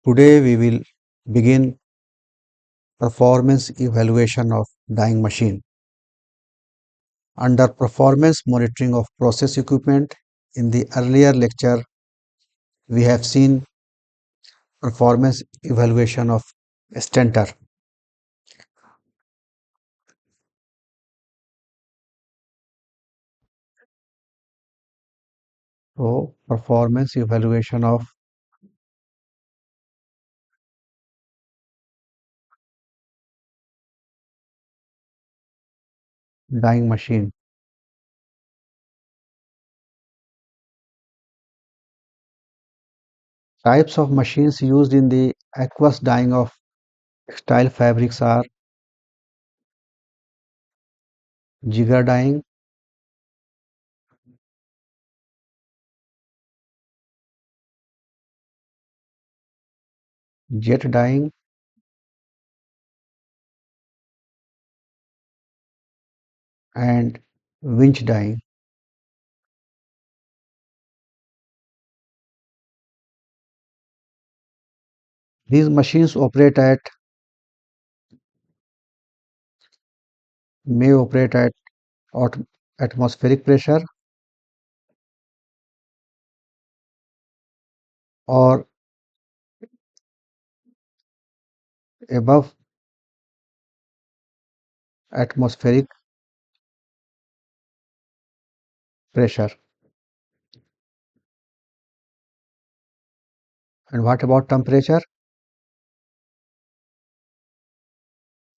Today we will begin performance evaluation of dyeing machine. Under performance monitoring of process equipment, in the earlier lecture we have seen performance evaluation of stentor. So performance evaluation of dyeing machine. Types of machines used in the aqueous dyeing of textile fabrics are jigger dyeing, jet dyeing, and winch dyeing. These machines may operate at atmospheric pressure or above atmospheric pressure. And what about temperature?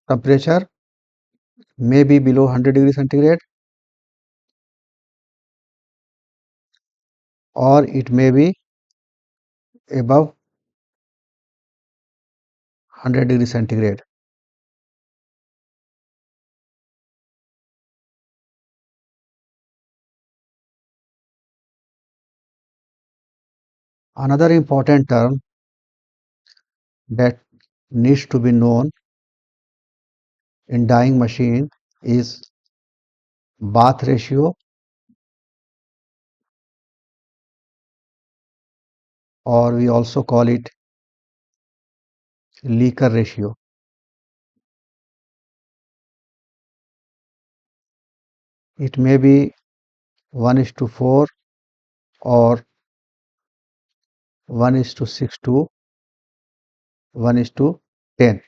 Temperature may be below 100 degrees centigrade or it may be above 100 degrees centigrade. Another important term that needs to be known in dyeing machine is bath ratio, or we also call it Leaker ratio. It may be 1:4 or 1:6 to 1:10.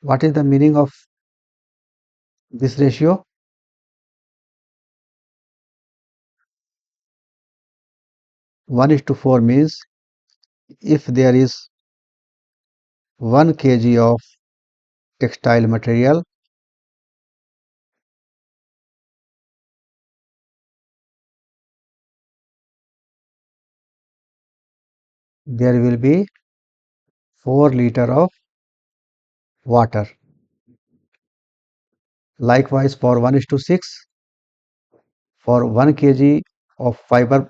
What is the meaning of this ratio? 1:4 means if there is 1 kg of textile material, there will be 4 liter of water. Likewise, for 1:6, for 1 kg of fiber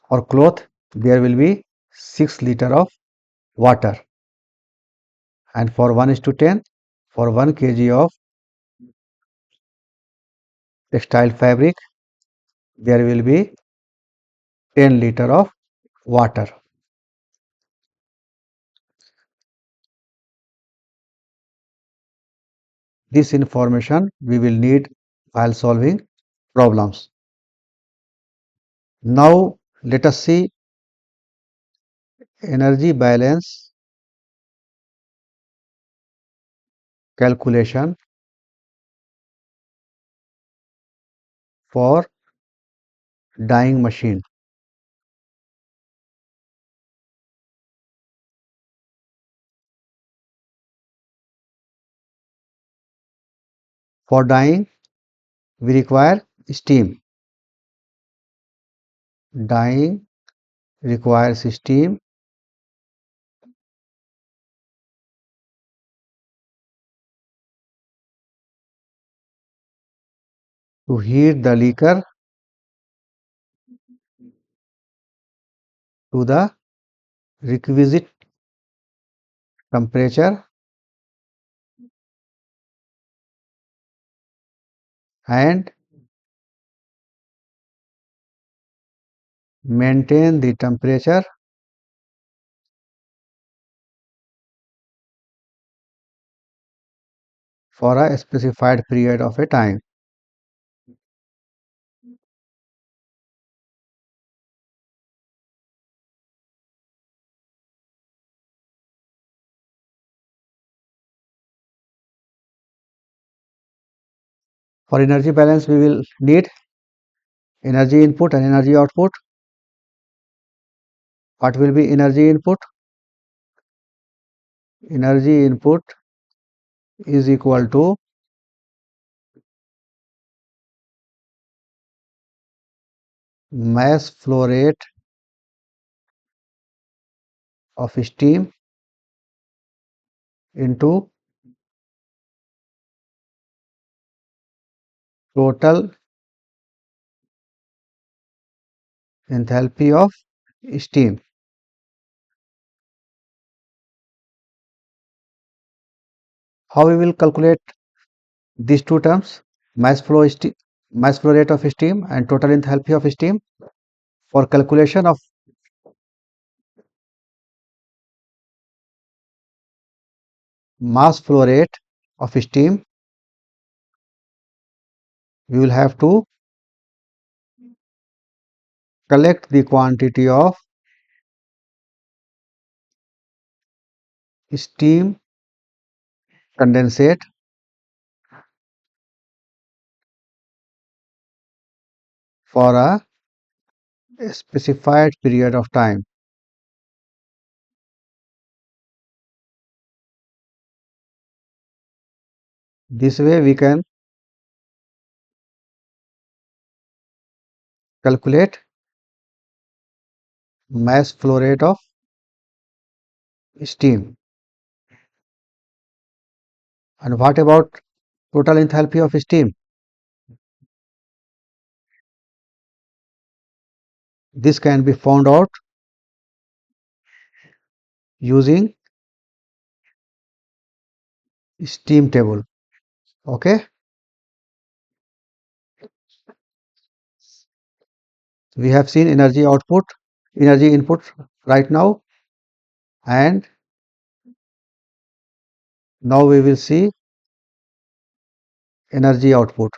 or cloth, there will be 6 liter of water. And for 1:10, for 1 kg of textile fabric, there will be 10 liter of water. This information we will need while solving problems. Now let us see energy balance calculation for dyeing machine. For dyeing, we require steam. Dyeing requires steam. To heat the liquor to the requisite temperature and maintain the temperature for a specified period of a time. For energy balance, we will need energy input and energy output. What will be energy input? Energy input is equal to mass flow rate of steam into total enthalpy of steam. How we will calculate these two terms, mass flow rate of steam and total enthalpy of steam? For calculation of mass flow rate of steam, we will have to collect the quantity of steam condensate for a specified period of time. This way we can calculate mass flow rate of steam. And what about total enthalpy of steam? This can be found out using steam table. Okay, we have seen energy input right now, and now we will see energy output.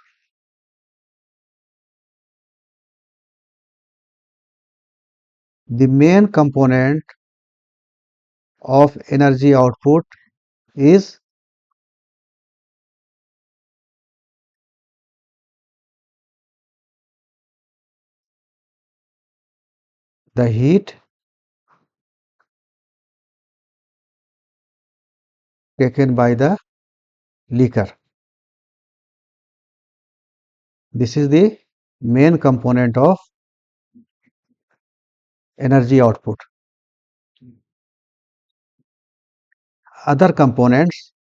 The main component of energy output is the heat taken by the liquor. This is the main component of energy output. Other components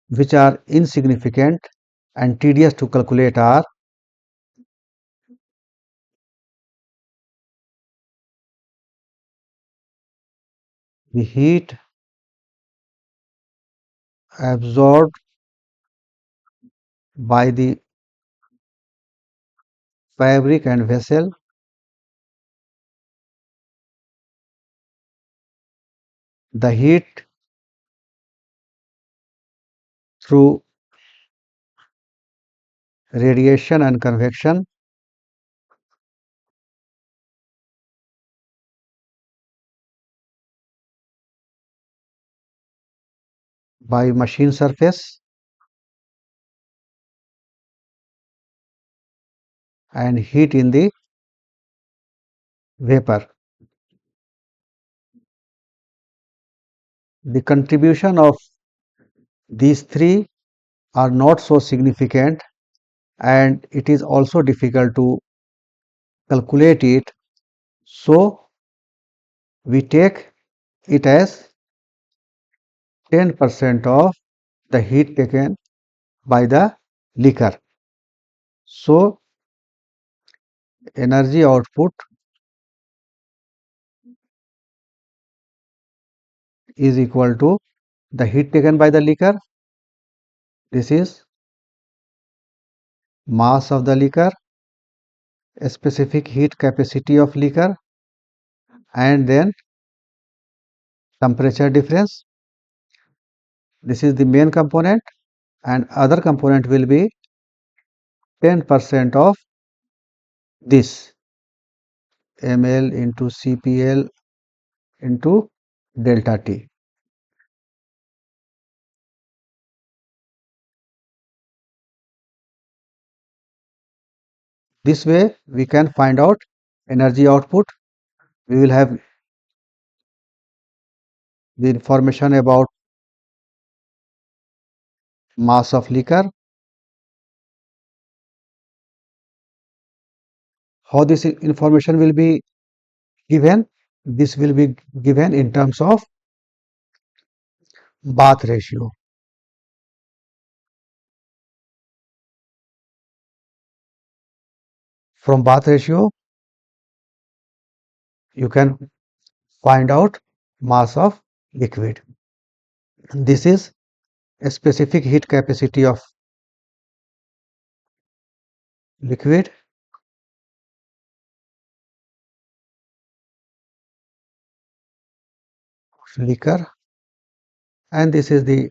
which are insignificant and tedious to calculate are the heat absorbed by the fabric and vessel, the heat through radiation and convection, by machine surface, and heat in the vapor. The contribution of these three are not so significant, and it is also difficult to calculate it. So we take it as 10% of the heat taken by the liquor. So energy output is equal to the heat taken by the liquor This is mass of the liquor, specific heat capacity of liquor, and then temperature difference. This is the main component, and other component will be 10% of this ml into cpl into delta T. This way we can find out energy output. We will have the information about mass of liquor. How this information will be given? This will be given in terms of bath ratio. From bath ratio, you can find out mass of liquid. This is a specific heat capacity of liquid. Liquor, and this is the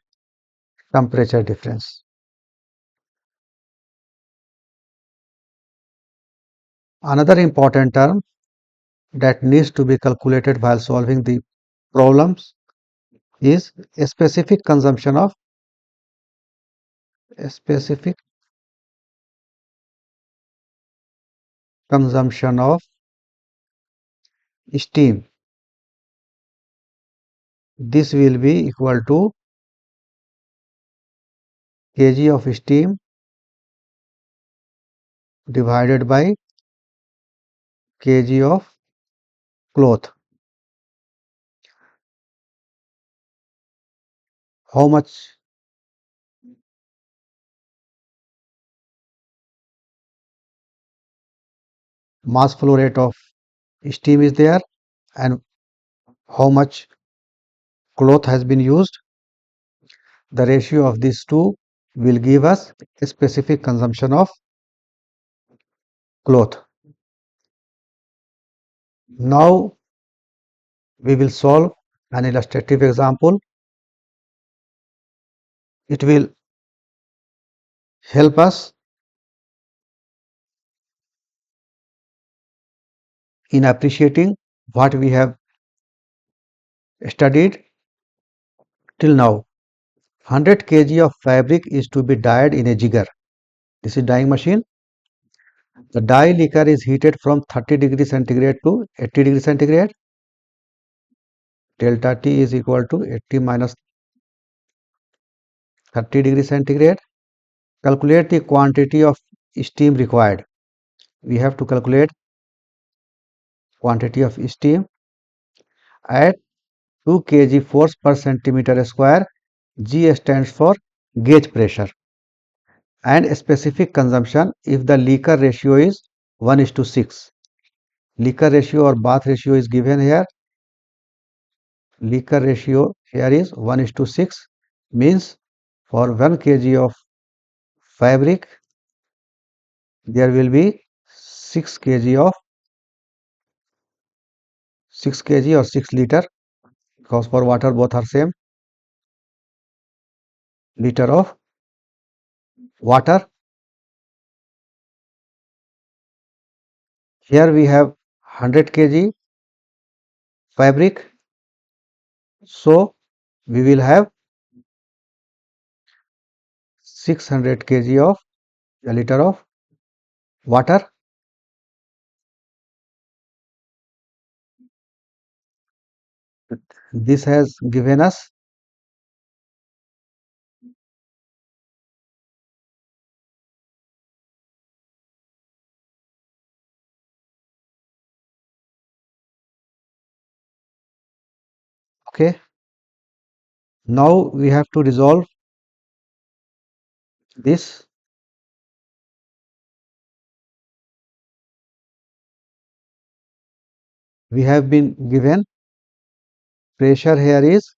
temperature difference. Another important term that needs to be calculated while solving the problems is a specific consumption of steam. This will be equal to kg of steam divided by kg of cloth. How much mass flow rate of steam is there and how much cloth has been used? The ratio of these two will give us a specific consumption of cloth. Now we will solve an illustrative example. It will help us in appreciating what we have studied till now. 100 kg of fabric is to be dyed in a jigger. This is dyeing machine. The dye liquor is heated from 30 degree centigrade to 80 degree centigrade. Delta T is equal to 80 minus 30 degree centigrade. Calculate the quantity of steam required. We have to calculate quantity of steam at 2 kg force per centimeter square. G stands for gauge pressure, and specific consumption if the liquor ratio is 1:6. Liquor ratio or bath ratio is given here. Liquor ratio here is 1:6, means for 1 kg of fabric there will be 6 kg of 6 kg or 6 liter, because for water both are same, liter of water. Here we have 100 kg fabric, so we will have 600 kg of a liter of water. This has given us okay. Now we have to resolve this. We have been given pressure here is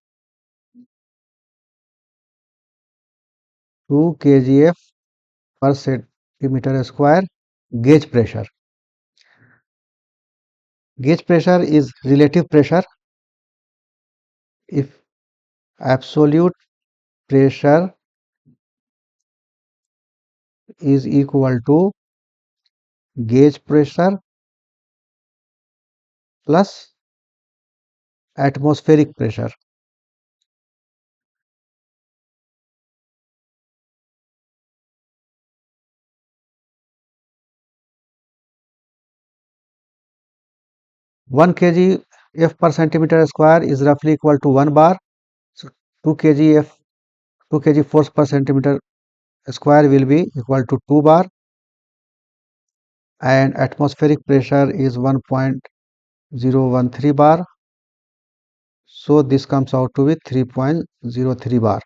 2 kgf per centimeter square. Gauge pressure. Gauge pressure is relative pressure. If absolute pressure is equal to gauge pressure plus atmospheric pressure. One kg F per centimeter square is roughly equal to 1 bar. So 2 kg F 2 kg force per centimeter square will be equal to 2 bar, and atmospheric pressure is 1.013 bar. So this comes out to be 3.03 bar.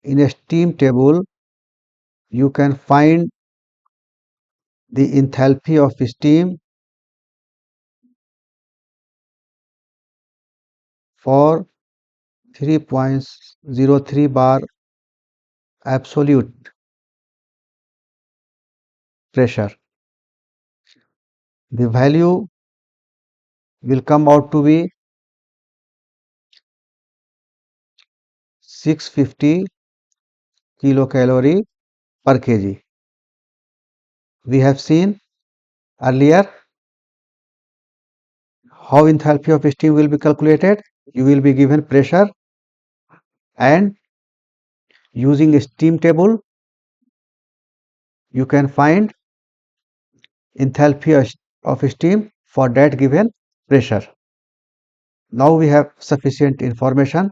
In a steam table, you can find the enthalpy of steam for 3.03 bar absolute pressure. The value will come out to be 650 kilocalorie per kg. We have seen earlier how enthalpy of steam will be calculated. You will be given pressure, and using a steam table you can find enthalpy of steam for that given pressure. Now we have sufficient information.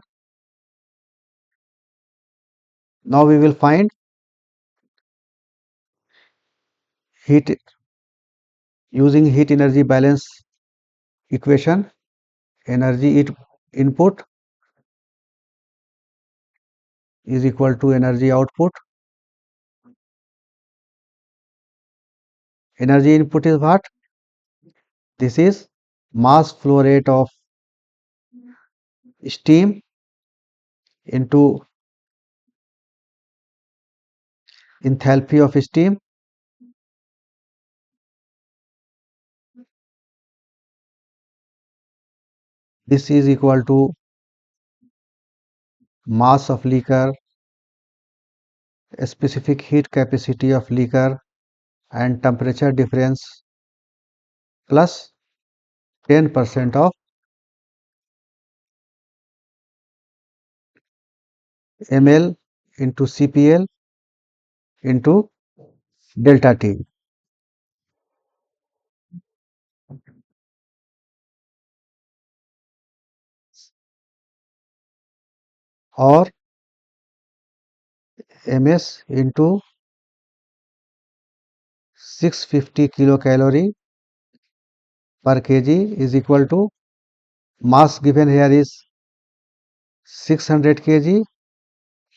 Now we will find heat using heat energy balance equation. Energy input is equal to energy output. Energy input is what? This is mass flow rate of steam into enthalpy of steam. This is equal to mass of liquor, specific heat capacity of liquor, and temperature difference plus 10% of ml into CPL into delta T, or ms into 650 kilocalorie per kg is equal to mass given here is 600 kg,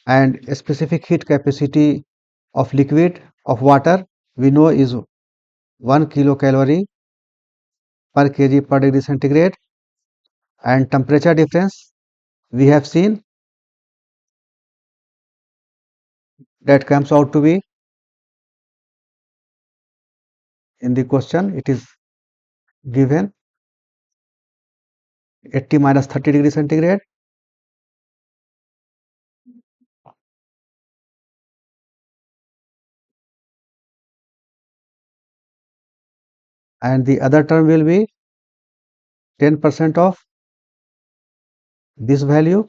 and specific heat capacity of liquid of water we know is 1 kilocalorie per kg per degree centigrade, and temperature difference we have seen that comes out to be, in the question it is given 80 minus 30 degree centigrade, and the other term will be 10% of this value,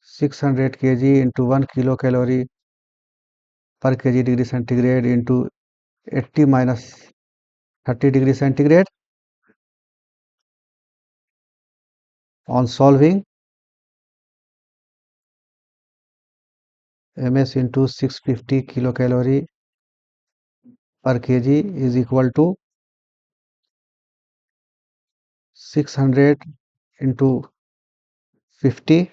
600 kg into 1 kilocalorie per kg degree centigrade into 80 minus 30 degree centigrade. On solving, ms into 650 kilocalorie per kg is equal to 600 into 50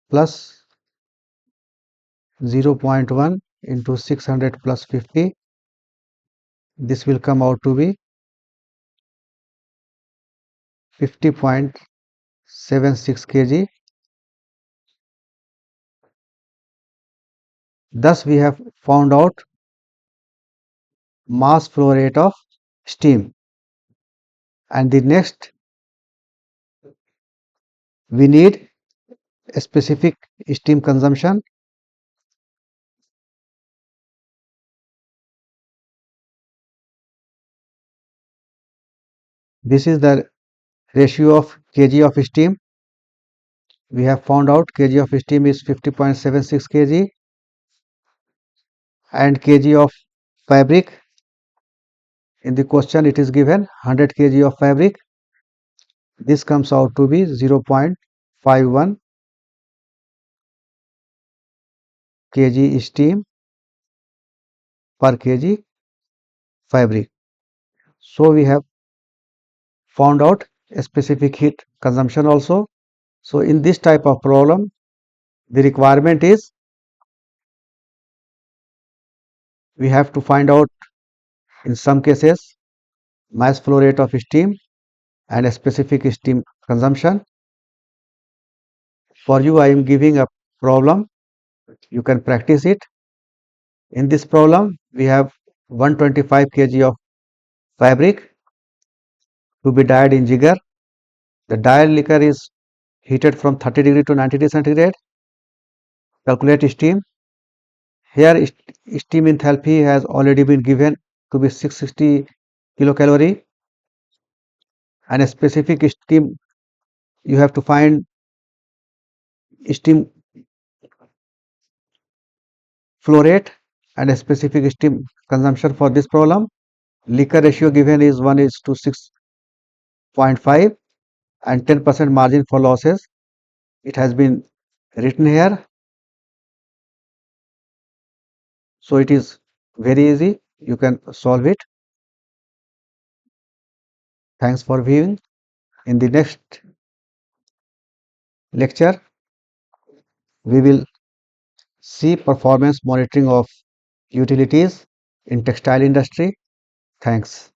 plus 0.1 into 600 plus 50. This will come out to be 50.76 kg. Thus we have found out mass flow rate of steam. And the next, we need a specific steam consumption. This is the ratio of kg of steam. We have found out kg of steam is 50.76 kg and kg of fabric. In the question it is given 100 kg of fabric. This comes out to be 0.51 kg steam per kg fabric. So we have found out a specific heat consumption also. So in this type of problem, the requirement is we have to find out in some cases mass flow rate of steam and a specific steam consumption. For you, I am giving a problem. You can practice it. In this problem, we have 125 kg of fabric to be dyed in jigger. The dyed liquor is heated from 30 degree to 90 degree centigrade. Calculate steam. Here steam enthalpy has already been given to be 660 kilocalorie, and a specific steam you have to find steam flow rate and a specific steam consumption for this problem. Liquor ratio given is 1 is to 6.5 and 10% margin for losses. It has been written here. So it is very easy. You can solve it. Thanks for viewing. In the next lecture, we will see performance monitoring of utilities in textile industry. Thanks.